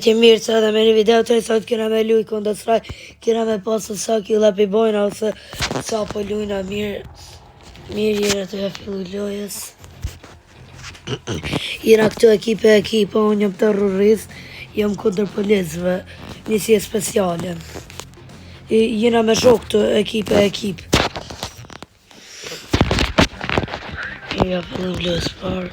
Që mirë që edhe me një video të sot kena me luj Counter Strike, kena me pasë sa killa pi bojna ose sa po lujna mirë jena të ja fillu lojës. Jena këtu ekipe, unë jam terrorist, jam kundër policëve, nisje speciale. Jena me shok të ekipe. Ja fillu lojës parë,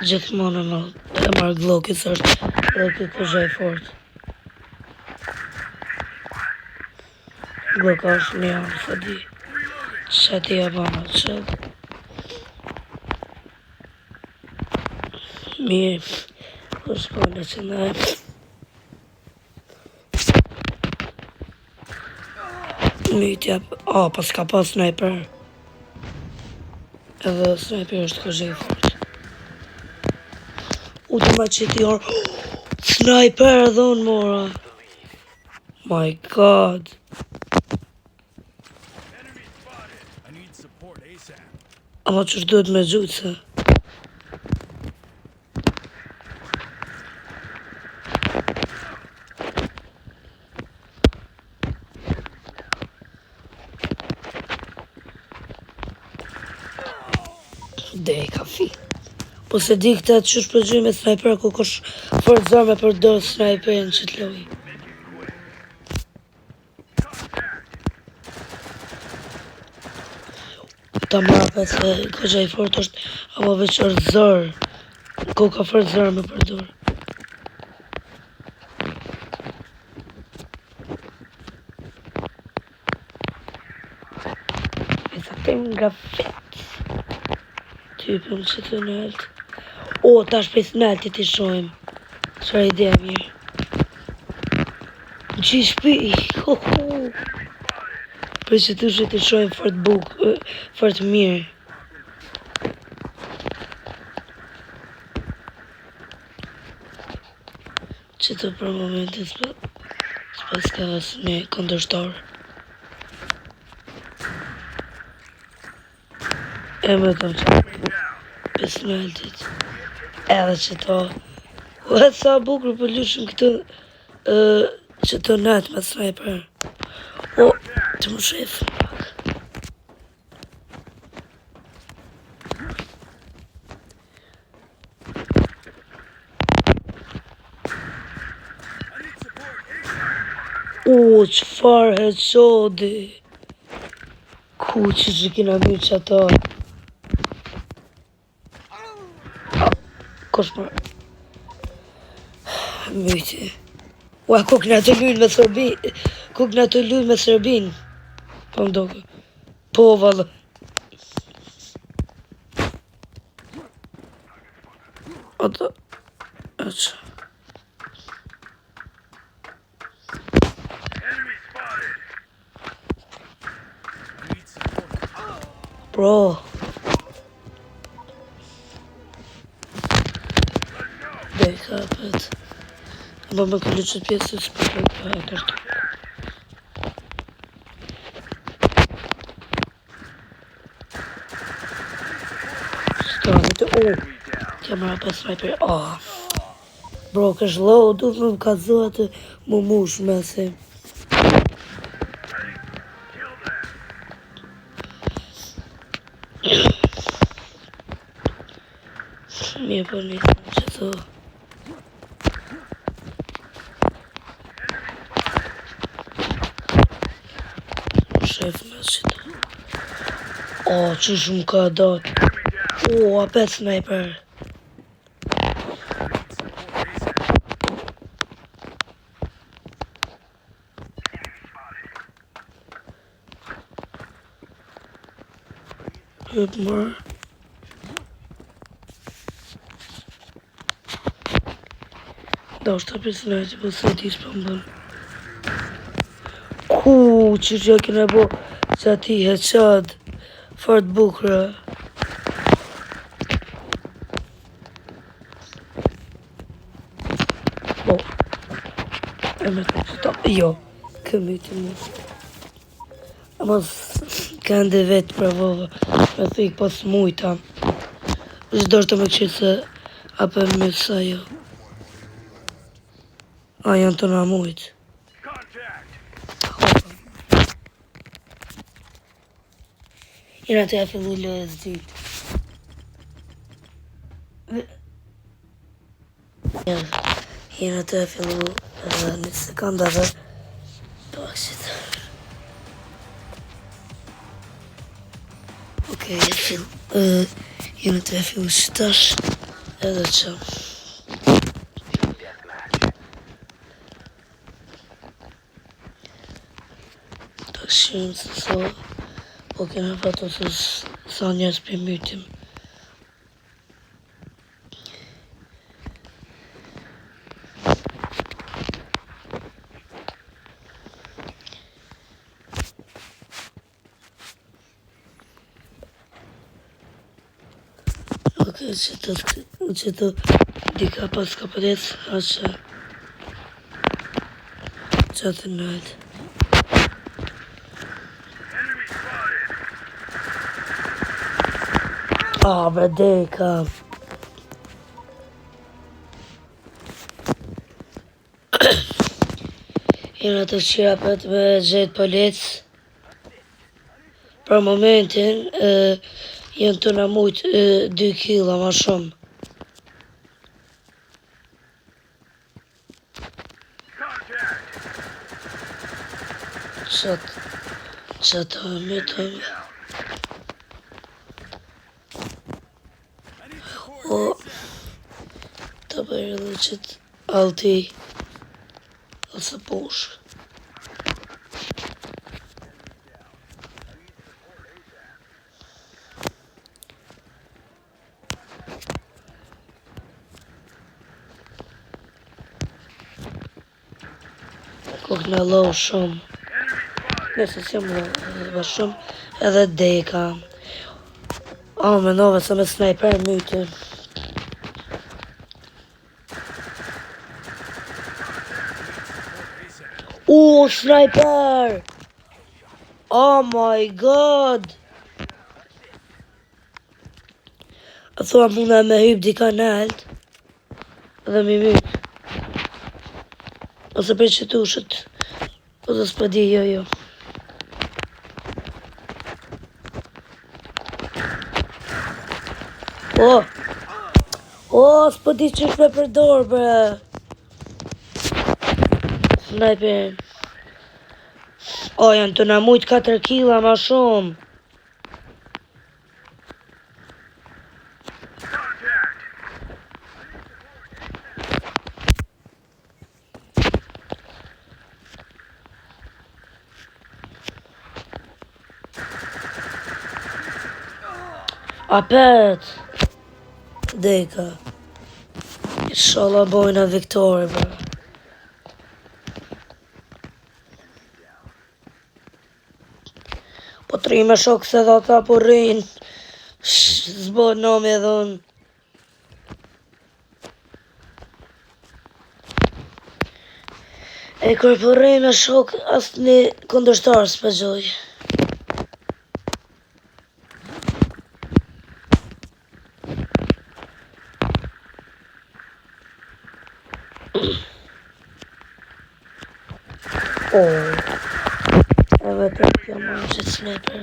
gjithmonë në e marrë Glockis është edhe këtë të zhej fort. Glock është një anë, sa di, që ti e bana qëtë. Mirë, po shkone që ne. Mytja, pas ka pas sniper. Edhe sniper është këtë zhej fort. U të ma që ti orë, sniper edhe unë mora. My god. Ama që është duhet me gjutë se. Dej kafi. Po se di këta që është përgjoj me sniper, ku kosh fort zërë me përdojë sniperin që të loj. Ta mrape se ka gjaj fort është, ama veç është zërë, ku ka fort zërë me përdojë. E sa tem nga fit. Typëm që të nëllët. O, ta shpes nëllët t'i shojmë. Qëra ide mirë. Në që i shpi, për që të që t'i shojmë fort bukë, fort mirë. Që të për momentit s'pas ka asë me kondërshtarë. E me të më pes nëllëtit. Edhe që to. O e sa bukur për lushëm këtë që të nëllët me sniper. O, të më shefë pak. O, qëfar headshoti. Ku që kina myrë që ato. Kosh për myti. Ua, ku këna të lujnë me Serbin. Ku këna të lujnë me Serbin. Po mdoke. Po valë. Ato. Eqë. Bro. Dhe i kapet. Më më këllu qëtë pjesë së përë për e kërtu. Stranit e kamera për sniper. Bro, kësh low, du më ka zëtë më mush me se. Mirë për një të që të. Shef me që të. Që shumë ka datë. Apet sniper. Hyp mërë. Da është të prisë që po se ti s'po më bënë. Që që këne bo që ati headshot fort bukra. E me të që ta, jo, këmi të mu. Ama kanë dhe vetë pravova, me thik pas mujta. Zdo është të me këshirë se apë më sa jo. A, janë të namujt. Jena të ja fillu lojës dytë. Jena të ja fillu një sekunda dhe pakshit. Okej, jena të ja fillu shtash edhe që. Takshim se so, po kena pato se sa njerës për mytim. Okej, që të dika pas ka përrec, ashe qatë nëjtë. Bre, deka. Jena të qirapet me gjetë polic. Për momentin, jenë të namujt 2 kila ma shumë. Qatë me të me. O, të bërë edhe qëtë alti ose posh. Kokë në lau shumë. Nëse si më dhe shumë edhe deka. Me nove se me sniper myty. Sniper! Oh my god! A thua muna me hyp dika nalt dhe mi myt. Ose për qëtushët. Ose s'pa di, jo. S'po di që shme përdor, bre. Sniper. Janë të namujt 4 kila ma shumë. Apet. Deka. Inshallah bojna viktori, bro. Po tri me shok se dhe ta po rrin. Zbo nomi edhe unë. E kër po rrin me shok asë një kundërshtar s'pa gjoj. Edhe të kjo më në qëtë sniper.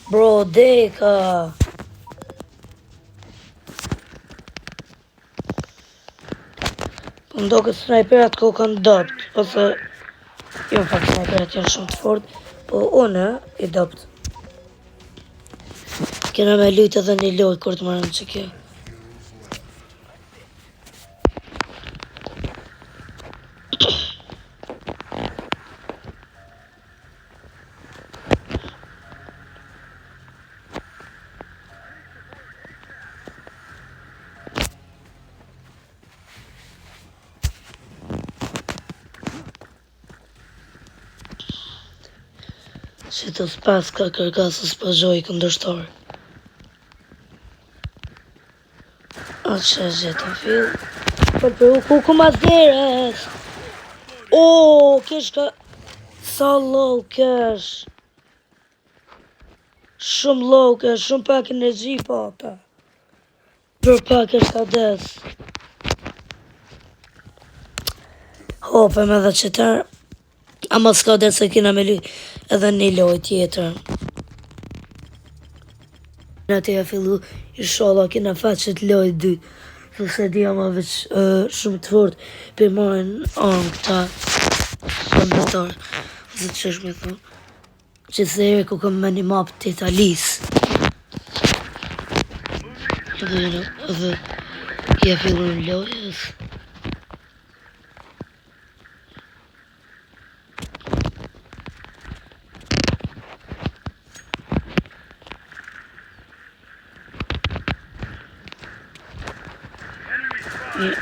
Bro, deka. Po ndo këtë sniperat ko kanë dopt. Ose, jo në fakt sniperat janë shumë të fort. Po une i dopt. Kena me lujt edhe një loj kur të marrën që kjo. Që të s'pas ka kërkasë s'pa gjoj këndërshtar. Atë që e gjithë të fill. Për u ku ma zires. Kesh ka... Sa low kesh. Shumë low kesh, shumë pak energji pa ata. Për pak është ades. Hopëm edhe qëtër. Ama s'ka ades se kina me luj edhe një loj tjetër. Në të ja fillu, inshallah kina faqet loj dytë. Se di ama veç shumë të fort për marrin anë këta shëmbetar. Ose të qesh me thonë. Që se ere ku kam me një map të Italis. Edhe ja fillu në lojës.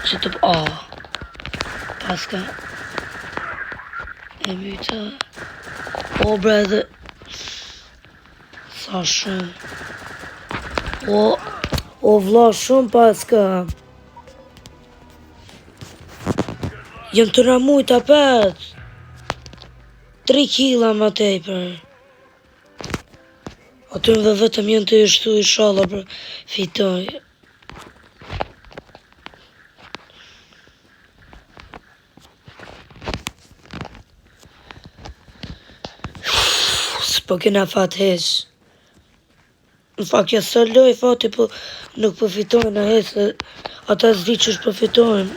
Që të po... Paska... E myta... O bre dhe... Sa shumë... O vla shumë paska... Jëm të ramujt apet... 3 kila ma tejper... Aty dhe vetëm jënë të ishtu i shala për fitoj... Po kena fat heq. Në fakt ja së loj fati po nuk përfitojnë a heq se ata zdi që është përfitojnë.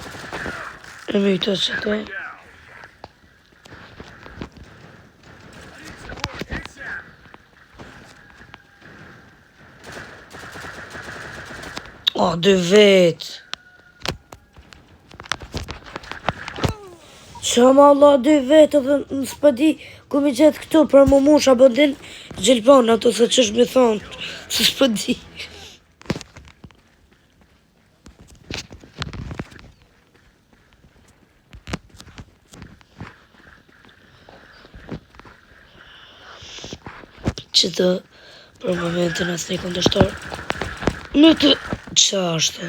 E myta që ta. O, 2 vetë. Qa ma Allah 2 vetë dhe në s'pëdi ku mi gjithë këtu për më musha bëndin gjelbon ato se që shmi thonë se s'pëdi. Që të për momentin asë një kundështar në të qa është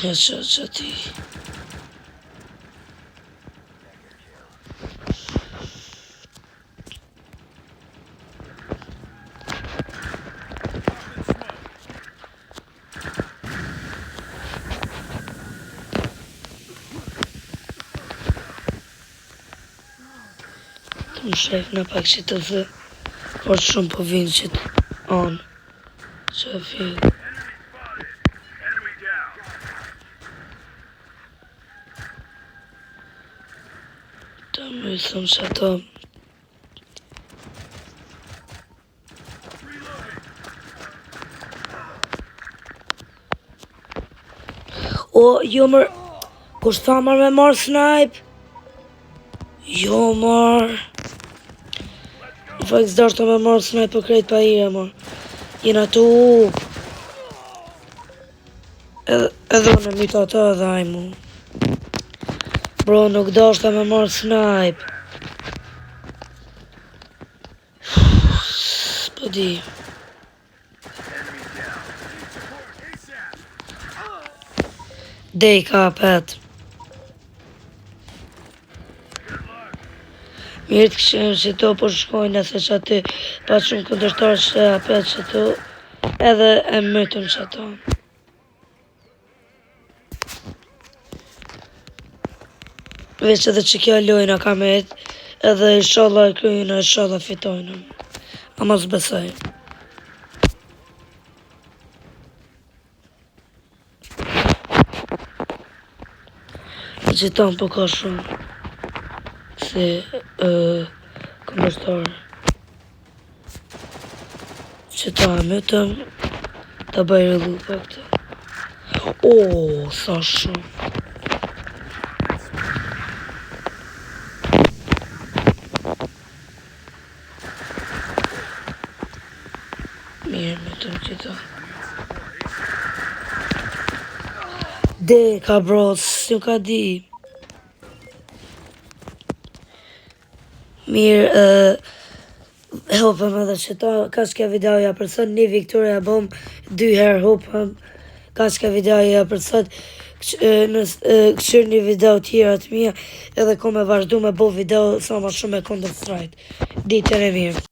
e që ti më shef në pak që të dhe por shumë po vinë që të anë që e fjellë të më i thëmë që ato o jo mër kush tha mër me marë snipe jo mër në fakt s'dashtë të me marë snipe për krejt pa ire mër jena tu edhe unë myta ata edhe ajmu bro nuk dashtë të me marë snipe s'po di dej ka apet mirë të këshirë që to po shkojnë se që aty pa shumë këndërtar që apet që to edhe e mëtëm që to veç edhe që kjo lojna ka me edhe inshallah e kryjnë inshallah fitojnë ama s'besaj që tanë po ka shumë se këndërtar që ta mëtëm ta bajrë lupa këta o sa shumë mirë mëtëm qita Deka bro, s'ju ka di mirë, hopëm edhe që ta, ka shka videoja për sot, një Victoria bom, 2 herë hopëm, ka shka videoja për sot, këshirë një video tjera të mija, edhe ko me vazhdu me bo video sa ma shumë e Counter Strike. Ditën e mirë.